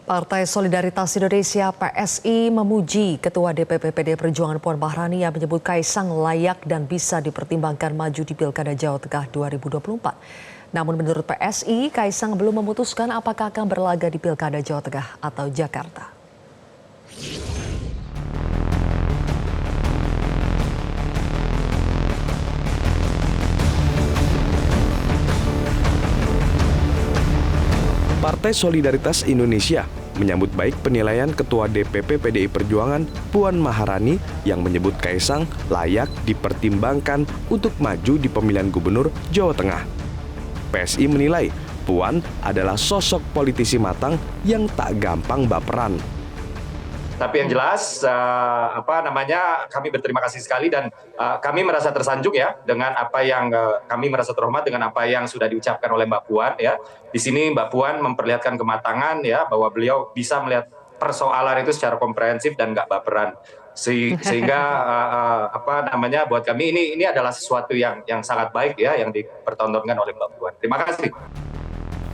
Partai Solidaritas Indonesia (PSI) memuji Ketua DPP PDI Perjuangan Puan Maharani yang menyebut Kaisang layak dan bisa dipertimbangkan maju di Pilkada Jawa Tengah 2024. Namun menurut PSI, Kaisang belum memutuskan apakah akan berlaga di Pilkada Jawa Tengah atau Jakarta. Partai Solidaritas Indonesia menyambut baik penilaian Ketua DPP PDI Perjuangan Puan Maharani yang menyebut Kaisang layak dipertimbangkan untuk maju di pemilihan gubernur Jawa Tengah. PSI menilai Puan adalah sosok politisi matang yang tak gampang baperan. Tapi yang jelas, kami berterima kasih sekali dan kami merasa tersanjung ya dengan apa yang kami merasa terhormat dengan apa yang sudah diucapkan oleh Mbak Puan ya. Di sini Mbak Puan memperlihatkan kematangan ya bahwa beliau bisa melihat persoalan itu secara komprehensif dan nggak baperan. Sehingga buat kami ini adalah sesuatu yang sangat baik ya yang dipertontonkan oleh Mbak Puan. Terima kasih.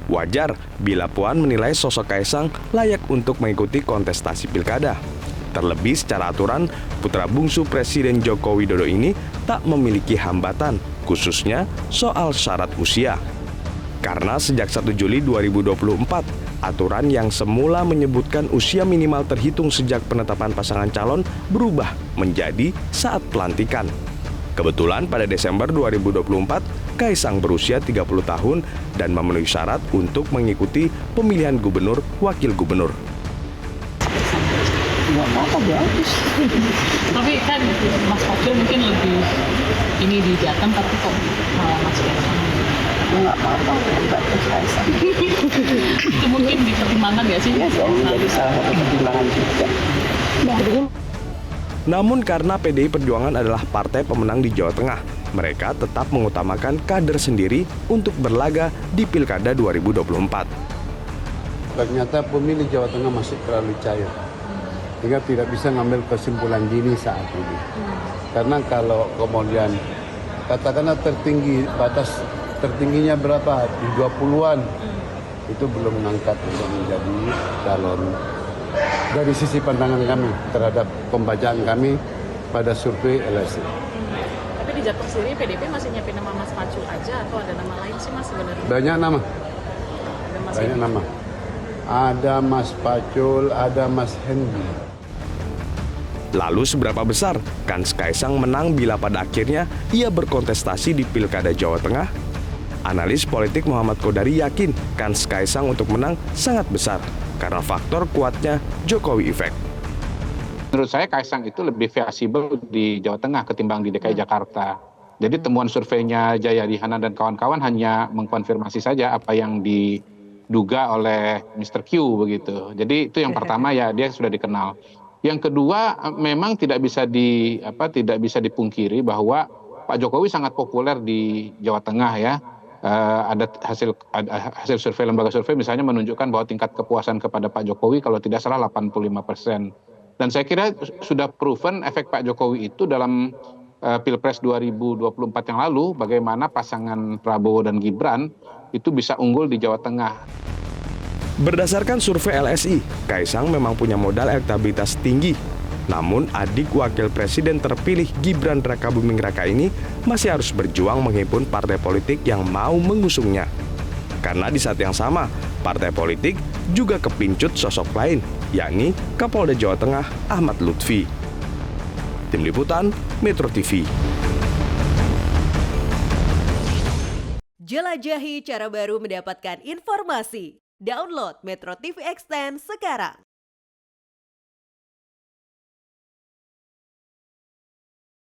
Wajar bila Puan menilai sosok Kaisang layak untuk mengikuti kontestasi pilkada. Terlebih secara aturan, putra bungsu Presiden Joko Widodo ini tak memiliki hambatan, khususnya soal syarat usia. Karena sejak 1 Juli 2024, aturan yang semula menyebutkan usia minimal terhitung sejak penetapan pasangan calon berubah menjadi saat pelantikan. Kebetulan pada Desember 2024, Kaisang berusia 30 tahun dan memenuhi syarat untuk mengikuti pemilihan gubernur wakil gubernur. Nggak apa-apa, bagus. Tapi kan Mas Pacul mungkin lebih ini di Jateng, tapi kok Mas Kaisang? Nggak apa-apa, bagus Kaisang. Itu mungkin dipertimbangkan nggak sih? Iya dong, jadi salah satu pertimbangan juga. Namun karena PDI Perjuangan adalah partai pemenang di Jawa Tengah, mereka tetap mengutamakan kader sendiri untuk berlaga di Pilkada 2024. Ternyata pemilih Jawa Tengah masih terlalu cair, sehingga tidak bisa mengambil kesimpulan dini saat ini. Karena kalau kemudian katakanlah tertinggi, batas tertingginya berapa? Di 20-an, itu belum mengangkat untuk menjadi calon. Dari sisi pandangan kami terhadap pembacaan kami pada survei LSI. Tapi di Jateng sendiri PDP masih nyiapin nama Mas Pacul aja atau ada nama lain sih Mas sebenarnya? Banyak nama. Ada Mas Banyak nama. Ada Mas Pacul, ada Mas Hendy. Lalu seberapa besar kans Kaisang menang bila pada akhirnya ia berkontestasi di Pilkada Jawa Tengah? Analis politik Muhammad Kodari yakin kans Kaisang untuk menang sangat besar karena faktor kuatnya Jokowi Effect. Menurut saya Kaisang itu lebih visible di Jawa Tengah ketimbang di DKI Jakarta. Jadi temuan surveinya Jayadi Hanan dan kawan-kawan hanya mengkonfirmasi saja apa yang diduga oleh Mr. Q begitu. Jadi itu yang pertama ya, dia sudah dikenal. Yang kedua memang tidak bisa dipungkiri bahwa Pak Jokowi sangat populer di Jawa Tengah ya. Ada hasil survei lembaga survei misalnya menunjukkan bahwa tingkat kepuasan kepada Pak Jokowi kalau tidak salah 85%. Dan saya kira sudah proven efek Pak Jokowi itu dalam Pilpres 2024 yang lalu, bagaimana pasangan Prabowo dan Gibran itu bisa unggul di Jawa Tengah. Berdasarkan survei LSI, Kaisang memang punya modal elektabilitas tinggi. Namun adik wakil presiden terpilih Gibran Rakabuming Raka ini masih harus berjuang menghimpun partai politik yang mau mengusungnya. Karena di saat yang sama, partai politik juga kepincut sosok lain, yakni Kapolda Jawa Tengah Ahmad Lutfi. Tim Liputan, Metro TV. Jelajahi cara baru mendapatkan informasi. Download Metro TV Extend sekarang.